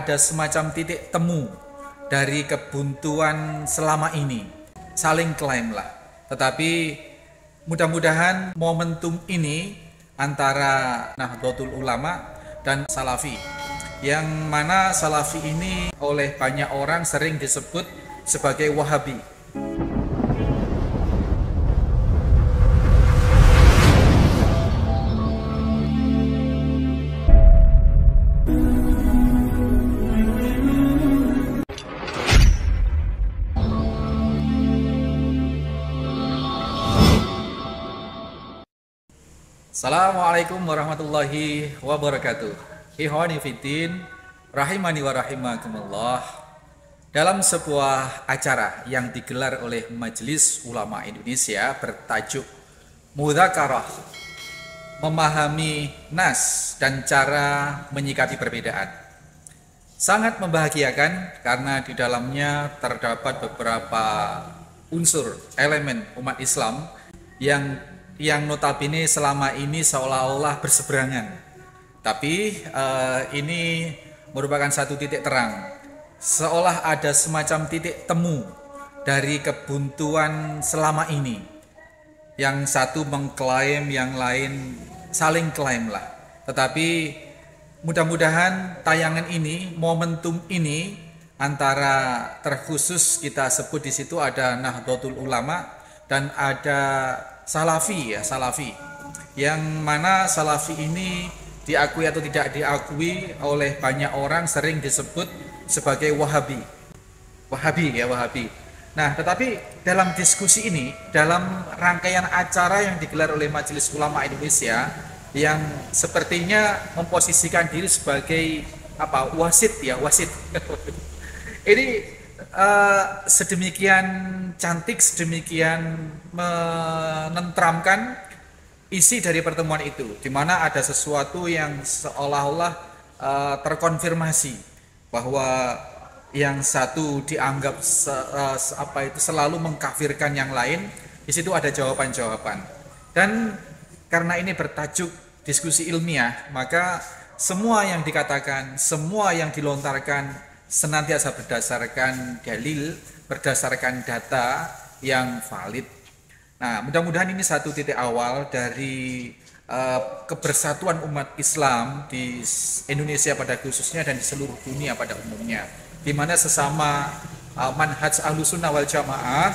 ada semacam titik temu dari kebuntuan selama ini. Saling klaim lah. Tetapi mudah-mudahan momentum ini antara Nahdlatul Ulama dan Salafi, yang mana Salafi ini oleh banyak orang sering disebut sebagai Wahabi. Assalamualaikum warahmatullahi wabarakatuh. Ikhwani fiddin, rahimani wa rahimakumullah. Dalam sebuah acara yang digelar oleh Majelis Ulama Indonesia bertajuk Mudzakarah, memahami nas dan cara menyikapi perbedaan, sangat membahagiakan karena di dalamnya terdapat beberapa unsur elemen umat Islam yang notabene selama ini seolah-olah berseberangan. Tapi ini merupakan satu titik terang, seolah ada semacam titik temu dari kebuntuan selama ini. Yang satu mengklaim, yang lain saling klaim lah. Tetapi mudah-mudahan tayangan ini, momentum ini, antara terkhusus kita sebut di situ ada Nahdlatul Ulama dan ada Salafi, yang mana Salafi ini diakui atau tidak diakui oleh banyak orang sering disebut sebagai Wahabi. Nah, tetapi dalam diskusi ini, dalam rangkaian acara yang digelar oleh Majelis Ulama Indonesia yang sepertinya memposisikan diri sebagai wasit. Ini sedemikian cantik, sedemikian menenteramkan isi dari pertemuan itu, di mana ada sesuatu yang seolah-olah terkonfirmasi bahwa yang satu dianggap selalu mengkafirkan yang lain. Di situ ada jawaban-jawaban. Dan karena ini bertajuk diskusi ilmiah, maka semua yang dikatakan, semua yang dilontarkan senantiasa berdasarkan dalil, berdasarkan data yang valid. Nah, mudah-mudahan ini satu titik awal dari kebersatuan umat Islam di Indonesia pada khususnya dan di seluruh dunia pada umumnya, di mana sesama manhaj Ahlussunnah wal Jamaah,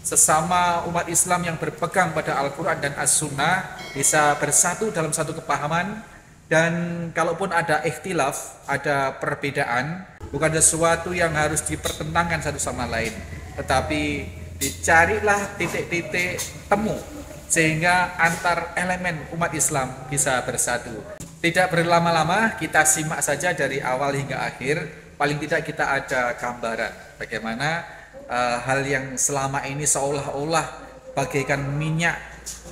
sesama umat Islam yang berpegang pada Al-Quran dan As-Sunnah bisa bersatu dalam satu kepahaman. Dan kalaupun ada ikhtilaf, ada perbedaan, bukan sesuatu yang harus dipertentangkan satu sama lain, tetapi dicarilah titik-titik temu sehingga antar elemen umat Islam bisa bersatu. Tidak berlama-lama, kita simak saja dari awal hingga akhir. Paling tidak kita ada gambaran bagaimana hal yang selama ini seolah-olah bagaikan minyak,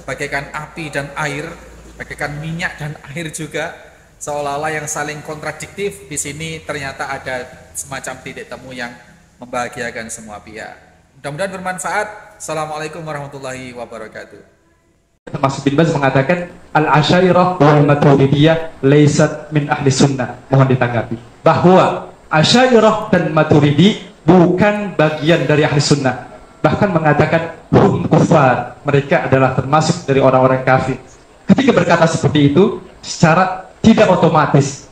bagaikan api dan air, bagaikan minyak dan air juga, seolah-olah yang saling kontradiktif. Di sini ternyata ada semacam titik temu yang membahagiakan semua pihak. Mudah-mudahan bermanfaat. Assalamualaikum warahmatullahi wabarakatuh. Termasuk bin Baz mengatakan al-Asy'ariyah wal Maturidiyah laysat min ahli sunnah. Mohon ditanggapi bahwa Asy'ariyah dan Maturidi bukan bagian dari ahli sunnah. Bahkan mengatakan hum kufar, mereka adalah termasuk dari orang-orang kafir. Ketika berkata seperti itu, secara tidak otomatis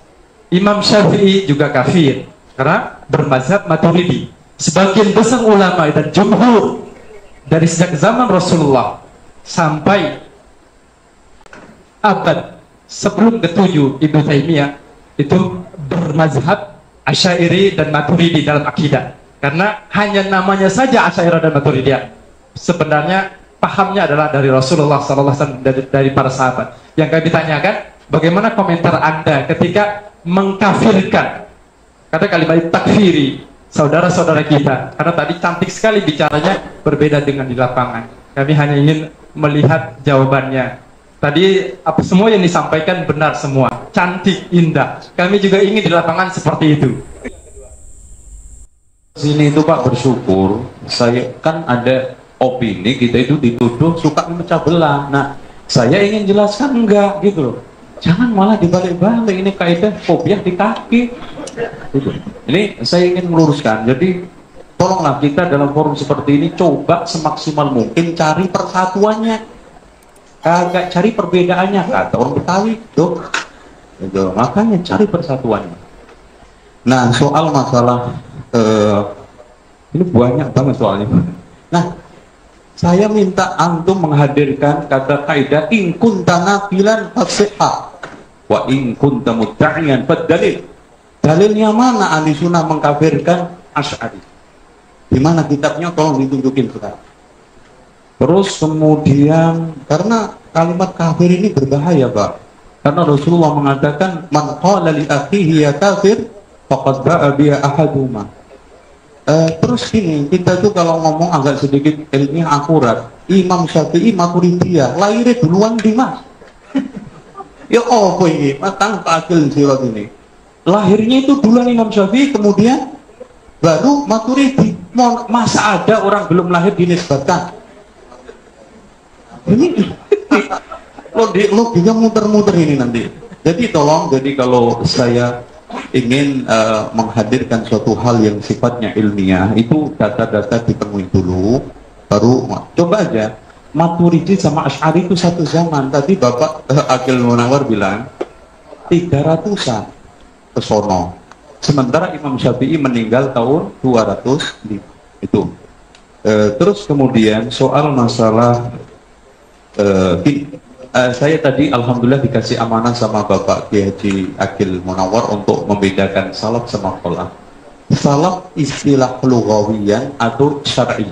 Imam Syafi'i juga kafir karena bermazhab Maturidi. Sebagian besar ulama dan jumhur dari sejak zaman Rasulullah sampai abad sebelum ke-7 Ibnu Taimiyah itu bermazhab Asy'ari dan Maturidi dalam akidah. Karena hanya namanya saja Asy'ari dan Maturidiyah, sebenarnya pahamnya adalah dari Rasulullah SAW, dari para sahabat. Yang kami tanyakan, bagaimana komentar Anda ketika mengkafirkan, kata kalimat takfiri saudara-saudara kita? Karena tadi cantik sekali bicaranya, berbeda dengan di lapangan. Kami hanya ingin melihat jawabannya. Tadi semua yang disampaikan benar semua, cantik, indah. Kami juga ingin di lapangan seperti itu. Sini itu Pak, bersyukur saya kan ada opini kita itu dituduh suka memecah belah. Nah, saya ingin jelaskan enggak gitu loh. Jangan malah dibalik-balik, ini kaidah kopiah di kaki. Itu. Ini saya ingin meluruskan. Jadi tolonglah kita dalam forum seperti ini coba semaksimal mungkin cari persatuannya, kagak cari perbedaannya, kata orang Betawi tuh. Gitu. Makanya cari persatuannya. Nah, soal masalah ini banyak banget soalnya. Nah, saya minta antum menghadirkan kata kaidah in kunta nafilan fasihha wa in kunta mudda'iyan fadalil. Dalilnya mana ahli sunnah mengkafirkan Asy'ari? Di mana kitabnya, tolong ditunjukin sekarang. Terus kemudian karena kalimat kafir ini berbahaya, Pak. Karena Rasulullah mengatakan man qala li akhihi ya kafir faqad ba'a bi ahaduma. Terus gini, kita tuh kalau ngomong agak sedikit ilmiah akurat, Imam Syafi'i Maturidiyah, lahirnya duluan di Mas. Ya apa ini? Matang pakil sirat ini. Lahirnya itu duluan Imam Syafi'i, kemudian baru Maturidi. Masa ada orang belum lahir dinisbatkan? Ini logiknya muter-muter ini nanti. Jadi tolong, jadi kalau saya ingin menghadirkan suatu hal yang sifatnya ilmiah, itu data-data dipenuhi dulu, baru coba aja. Maturidi sama Asy'ari itu satu zaman. Tadi Bapak Akil Munawar bilang 300-an ke sono. Sementara Imam Syafi'i meninggal tahun 205 itu. Terus kemudian soal masalah saya tadi alhamdulillah dikasih amanah sama Bapak Kiai Haji Akil Munawar untuk membedakan salaf sama kholaf. Salaf istilah lughawiyan atau syar'i.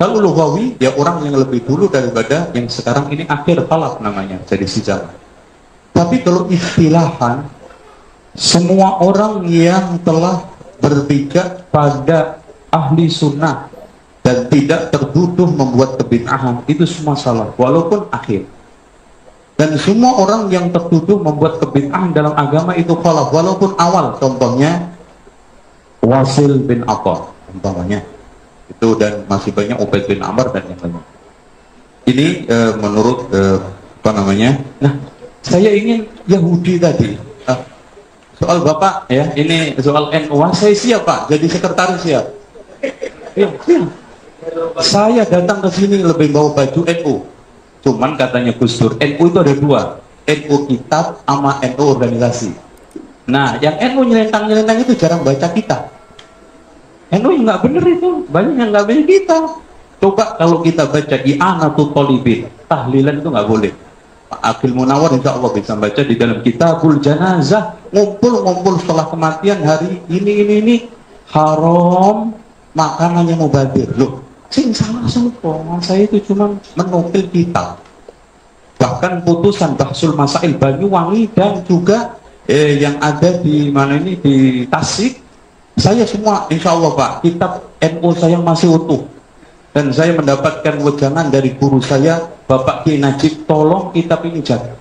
Kalau lughawi ya orang yang lebih dulu daripada yang sekarang ini akhir kholaf namanya, jadi sejarah. Tapi kalau istilahan, semua orang yang telah berpijak pada ahli sunnah dan tidak tertuduh membuat kebid'ahan, itu semua salaf walaupun akhir. Dan semua orang yang tertuduh membuat kebid'ahan dalam agama itu kholaf walaupun awal. Contohnya Wasil bin Atha contohnya itu, dan masih banyak Ubaid bin Amr dan yang lainnya. Ini menurut apa namanya. Nah, saya ingin Yahudi tadi soal Bapak ya, ini soal NU. Saya siap Pak jadi sekretaris ya. Ya. Saya datang ke sini lebih bawa baju NU. Cuman katanya Gus Dur, NU itu ada dua, NU kitab sama NU organisasi. Nah, yang NU nyelentang-nyelentang itu jarang baca kitab. NU yang nggak bener itu, banyak yang nggak baca kitab. Coba kalau kita baca I'anatul Thalibin, tahlilan itu nggak boleh. Pak Akil Munawar insya Allah bisa baca di dalam Kitabul Janazah, ngumpul setelah kematian hari ini haram makanannya mubadir. Loh, sing salah sopo, saya itu cuma menukil kitab. Bahkan putusan Bahsul Masail Banyuwangi dan juga yang ada di mana ini di Tasik, saya semua insya Allah Pak, kitab NU saya masih utuh. Dan saya mendapatkan wejangan dari guru saya Bapak Kiai Najib, tolong kitab ini jaga.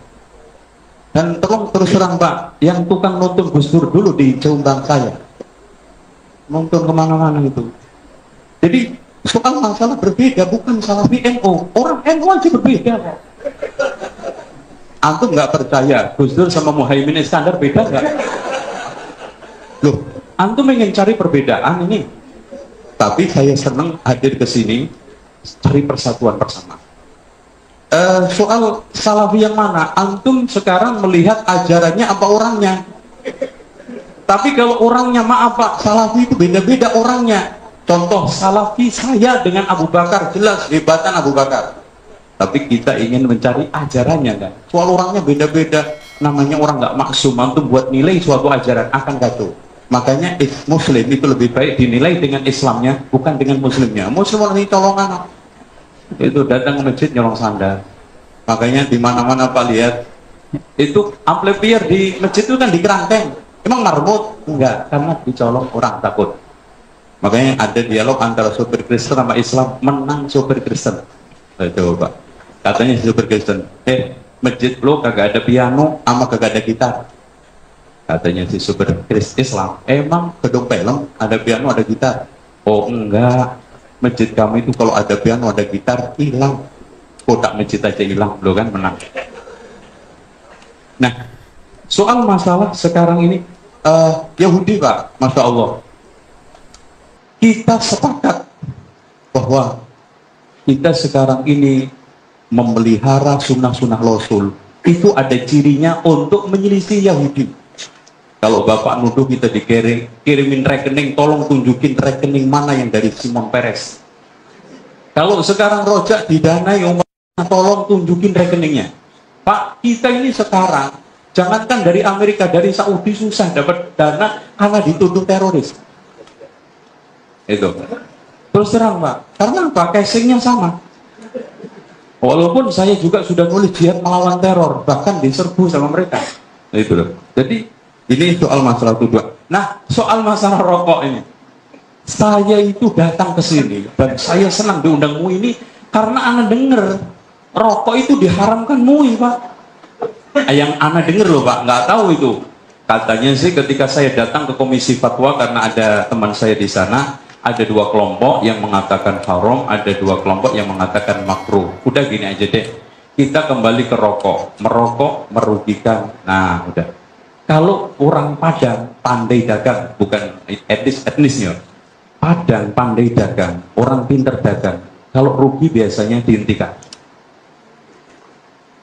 Dan tolong terus terang Pak, yang tukang nonton Gus Dur dulu di Jombang saya, nonton kemana-mana itu. Jadi soal masalah berbeda bukan salah NU, orang NU aja berbeda kok. Antum nggak percaya Gus Dur sama Muhaimin Iskandar beda nggak? Loh, antum ingin cari perbedaan ini. Tapi saya senang hadir ke sini cari persatuan bersama. Soal salafi yang mana? Antum sekarang melihat ajarannya apa orangnya? Tapi kalau orangnya maaf Pak, salafi itu beda-beda orangnya. Contoh salafi saya dengan Abu Bakar, jelas hebatan Abu Bakar. Tapi kita ingin mencari ajarannya kan. Soal orangnya beda-beda. Namanya orang nggak maksum. Antum buat nilai suatu ajaran akan kacau. Makanya Muslim itu lebih baik dinilai dengan Islamnya, bukan dengan Muslimnya. Muslim orang ini colongan. Itu datang ke masjid nyolong sandal. Makanya di mana-mana Pak lihat itu amplifier di masjid itu kan di kerangkeng. Emang marmut? Enggak, karena dicolong orang takut. Makanya ada dialog antara sopir Kristen sama Islam, menang sopir Kristen. Itu Pak. Katanya sopir Kristen, masjid lo kagak ada piano, sama kagak ada gitar. Katanya si sopir Islam, emang gedung film ada piano ada gitar? Oh enggak, masjid kami itu kalau ada piano ada gitar hilang. Kotak masjid aja hilang, lo kan menang. Nah, soal masalah sekarang ini Yahudi Pak, Masya Allah, kita sepakat bahwa kita sekarang ini memelihara sunnah-sunnah Rasul itu ada cirinya untuk menyelisih Yahudi. Kalau Bapak nuduh kita kirimin rekening, tolong tunjukin rekening mana yang dari Simon Peres. Kalau sekarang rojak didanai, tolong tunjukin rekeningnya. Pak, kita ini sekarang, jangankan dari Amerika, dari Saudi susah dapat dana karena dituduh teroris. Itu. Terus terang Pak, karena apa? Casingnya sama. Walaupun saya juga sudah nulis jihad melawan teror, bahkan diserbu sama mereka. Itu loh. Jadi ini soal masalah tuduhan. Nah, soal masalah rokok ini, saya itu datang ke sini dan saya senang diundang MUI ini karena Ana dengar rokok itu diharamkan MUI Pak. Yang Ana dengar loh Pak, nggak tahu itu. Katanya sih ketika saya datang ke Komisi Fatwa karena ada teman saya di sana, ada dua kelompok yang mengatakan haram, ada dua kelompok yang mengatakan makruh. Udah gini aja deh, kita kembali ke rokok. Merokok merugikan. Nah udah. Kalau orang Padang pandai dagang, bukan etnisnya. Padang pandai dagang, orang pintar dagang. Kalau rugi biasanya dihentikan.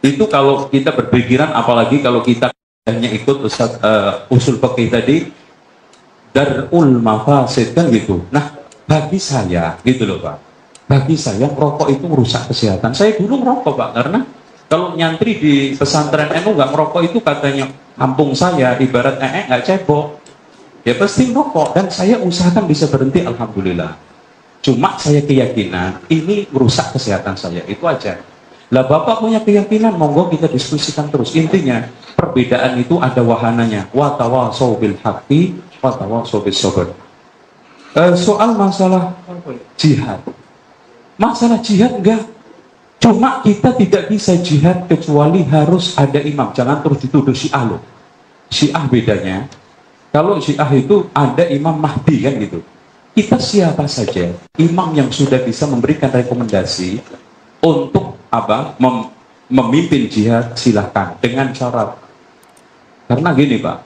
Itu kalau kita berpikiran, apalagi kalau kita hanya ikut usul fikih tadi, darul mafasid kan gitu. Nah, bagi saya gitu loh Pak. Bagi saya rokok itu merusak kesehatan. Saya dulu merokok Pak, karena kalau nyantri di pesantren NU nggak merokok itu katanya kampung saya ibarat nggak cebok. Ya pasti merokok dan saya usahakan bisa berhenti, alhamdulillah. Cuma saya keyakinan ini merusak kesehatan saya, itu aja. Lah Bapak punya keyakinan, monggo kita diskusikan terus. Intinya perbedaan itu ada wahananya. Wa tawasau bil haqqi wa tawasau bis sabr. Soal masalah jihad. Masalah jihad enggak. Cuma kita tidak bisa jihad kecuali harus ada imam. Jangan terus dituduh Syiah loh. Syiah bedanya, kalau Syiah itu ada Imam Mahdi kan gitu. Kita siapa saja imam yang sudah bisa memberikan rekomendasi untuk apa memimpin jihad, silahkan dengan syarat. Karena gini Pak,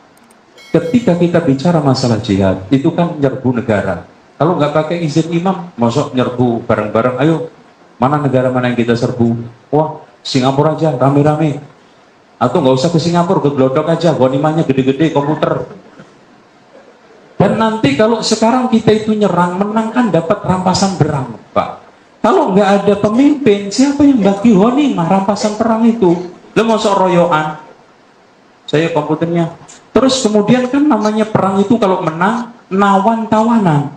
ketika kita bicara masalah jihad itu kan nyerbu negara. Kalau nggak pakai izin imam, masuk nyerbu bareng-bareng, ayo mana negara mana yang kita serbu? Wah, Singapura aja rame-rame. Atau nggak usah ke Singapura, ke Glodok aja, ghanimahnya gede-gede, komputer. Dan nanti kalau sekarang kita itu nyerang, menang kan dapat rampasan perang, Pak. Kalau nggak ada pemimpin, siapa yang bagi ghanimah rampasan perang itu? Lo mau sok royoan? Saya komputernya. Terus kemudian kan namanya perang itu kalau menang, nawan tawanan.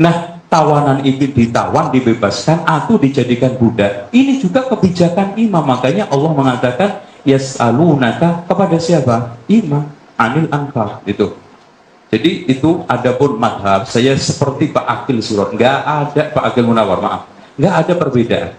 Nah, tawanan itu ditawan, dibebaskan, atau dijadikan budak. Ini juga kebijakan imam. Makanya Allah mengatakan yas'alunaka kepada siapa? Imam anil anfal itu. Jadi itu adapun madhab saya seperti Pak Akil Surat, nggak ada Pak Akil Munawar, maaf, nggak ada perbedaan.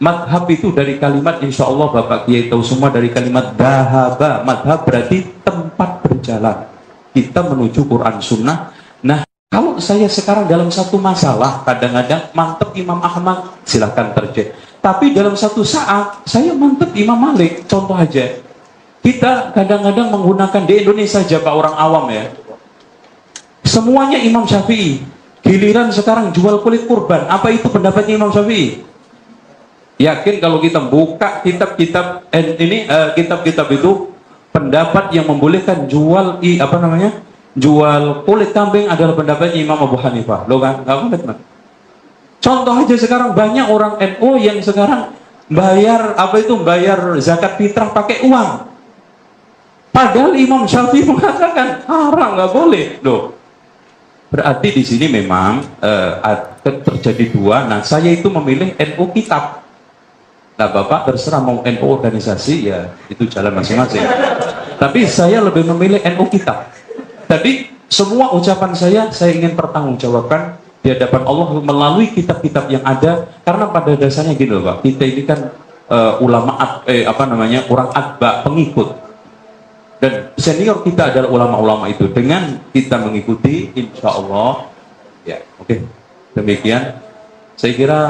Madhab itu dari kalimat, insya Allah Bapak Kiai tahu semua, dari kalimat dahaba. Madhab berarti tempat berjalan. Kita menuju Quran Sunnah. Nah, kalau saya sekarang dalam satu masalah, kadang-kadang mantep Imam Ahmad, silahkan terjadi. Tapi dalam satu saat, saya mantep Imam Malik. Contoh aja, kita kadang-kadang menggunakan di Indonesia saja Pak, orang awam ya, semuanya Imam Syafi'i. Giliran sekarang jual kulit kurban, apa itu pendapatnya Imam Syafi'i? Yakin kalau kita buka kitab-kitab kitab-kitab itu, pendapat yang membolehkan jual jual kulit kambing adalah pendapatnya Imam Abu Hanifah. Lo kan nggak boleh teman. Contoh aja sekarang banyak orang NU yang sekarang bayar zakat fitrah pakai uang. Padahal Imam Syafi'i mengatakan haram, nggak boleh. Loh. Berarti di sini memang terjadi dua. Nah, saya itu memilih NU kitab. Nah, Bapak terserah mau NU organisasi, ya itu jalan masing-masing. Tapi saya lebih memilih NU kitab. Tadi semua ucapan saya ingin pertanggungjawabkan di hadapan Allah melalui kitab-kitab yang ada. Karena pada dasarnya gini loh Pak, kita ini kan ulama orang atba, pengikut. Dan senior kita adalah ulama-ulama itu. Dengan kita mengikuti, insya Allah, ya oke. Demikian. Saya kira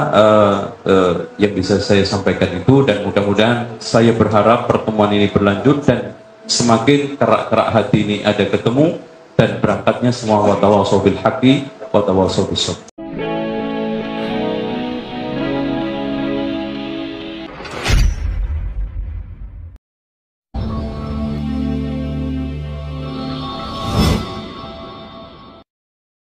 yang bisa saya sampaikan itu, dan mudah-mudahan saya berharap pertemuan ini berlanjut dan semakin kerak-kerak hati ini ada ketemu, dan berangkatnya semua watawasau bil haqqi watawasau bis sabr.